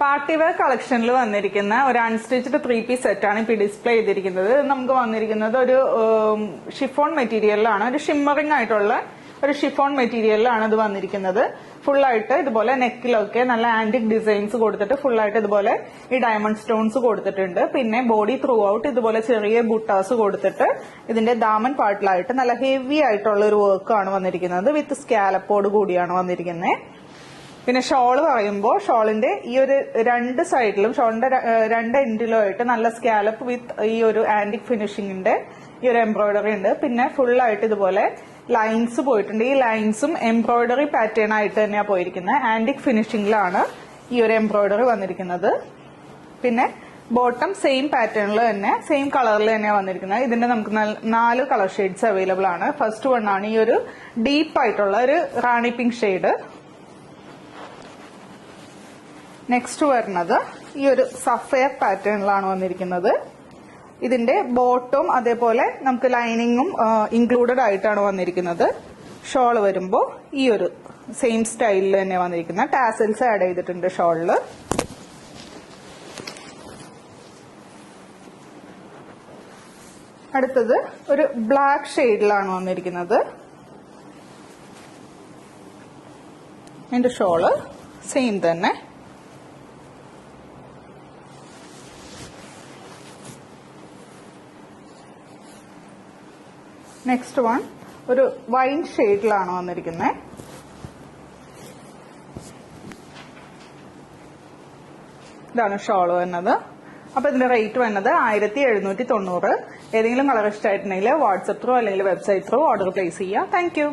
Party wear കളക്ഷനിൽ വന്നിരിക്കുന്ന ഒരു unstitched 3-piece സെറ്റാണ് ഇപ്പൊ ഡിസ്പ്ലേ ചെയ്തിരിക്കുന്നത്. നമുക്ക് വന്നിരിക്കുന്നത് ഒരു ഷിഫോൺ മെറ്റീരിയലിലാണ്, ഒരു ഷിമ്മറിംഗ് ആയിട്ടുള്ള ഒരു ഷിഫോൺ മെറ്റീരിയലിലാണ് ഇത് വന്നിരിക്കുന്നത്. ഫുള്ളായിട്ട് ഇതുപോലെ നെക്കിലൊക്കെ നല്ല ആന്റിക് ഡിസൈൻസ് കൊടുത്തിട്ട് ഫുള്ളായിട്ട് ഇതുപോലെ ഈ ഡയമണ്ട് സ്റ്റോൺസ് കൊടുത്തിട്ടുണ്ട്. പിന്നെ ബോഡി ത്രൂ ഔട്ട് ഇതുപോലെ ചെറിയ ബുട്ടാസ് കൊടുത്തിട്ട് ഇതിന്റെ ദാമൻ പാർട്ടിലായിട്ട് നല്ല ഹെവി ആയിട്ടുള്ള ഒരു വർക്കാണ് വന്നിരിക്കുന്നത്. വിത്ത് സ്കാലപ്പോട് കൂടിയാണ് വന്നിരിക്കുന്നത്. പിന്നെ ഷോള് പറയുമ്പോൾ ഷോളിന്റെ ഈ ഒരു രണ്ട് സൈഡിലും ഷോളിന്റെ രണ്ട് എൻഡിലും ആയിട്ട് നല്ല സ്കാലപ്പ് വിത്ത് ഈ ഒരു ആന്റിക് ഫിനിഷിംഗിന്റെ ഈ ഒരു എംബ്രോയിഡറി ഉണ്ട്. പിന്നെ ഫുള്ളായിട്ട് ഇതുപോലെ ലൈൻസ് പോയിട്ടുണ്ട്. ഈ ലൈൻസും എംബ്രോയിഡറി പാറ്റേൺ ആയിട്ട് തന്നെയാണ് പോയിരിക്കുന്നത്. ആന്റിക് ഫിനിഷിംഗിലാണ് ഈ ഒരു എംബ്രോയിഡറി വന്നിരിക്കുന്നത്. പിന്നെ ബോട്ടം സെയിം പാറ്റേണിൽ തന്നെ സെയിം കളറിൽ തന്നെയാണ് വന്നിരിക്കുന്നത്. ഇതിന്റെ നമുക്ക് 4 കളർ ഷെയ്ഡ്സ് അവൈലബിൾ ആണ്. ഫസ്റ്റ് വൺ ആണ് ഈ ഒരു ഡീപ്പ് ആയിട്ടുള്ള ഒരു റാണി പിങ്ക് ഷെയ്ഡ്. നെക്സ്റ്റ് വരുന്നത് ഈ ഒരു സഫയർ പാറ്റേണിലാണ് വന്നിരിക്കുന്നത്. ഇതിന്റെ ബോട്ടവും അതേപോലെ നമുക്ക് ലൈനിങ്ങും ഇൻക്ലൂഡഡ് ആയിട്ടാണ് വന്നിരിക്കുന്നത്. ഷോൾ വരുമ്പോൾ ഈ ഒരു സെയിം സ്റ്റൈലിൽ തന്നെ വന്നിരിക്കുന്ന ടാസൽസ് ആഡ് ചെയ്തിട്ടുണ്ട് ഷോളില്. അടുത്തത് ഒരു ബ്ലാക്ക് ഷെയ്ഡിലാണ് വന്നിരിക്കുന്നത്. ഇതിന്റെ ഷോള് സെയിം തന്നെ. നെക്സ്റ്റ് വൺ ഒരു വൈൻ ഷെയ്ഡിലാണ് വന്നിരിക്കുന്നത്. ഇതാണ് ഷോള് വരുന്നത്. അപ്പൊ ഇതിന്റെ റേറ്റ് വരുന്നത് 1790. ഏതെങ്കിലും കളർ ഇഷ്ടമായിട്ടുണ്ടെങ്കിൽ വാട്സ്ആപ്പ് ത്രൂ അല്ലെങ്കിൽ വെബ്സൈറ്റ് ത്രൂ ഓർഡർ പ്ലേസ് ചെയ്യാം. Thank you.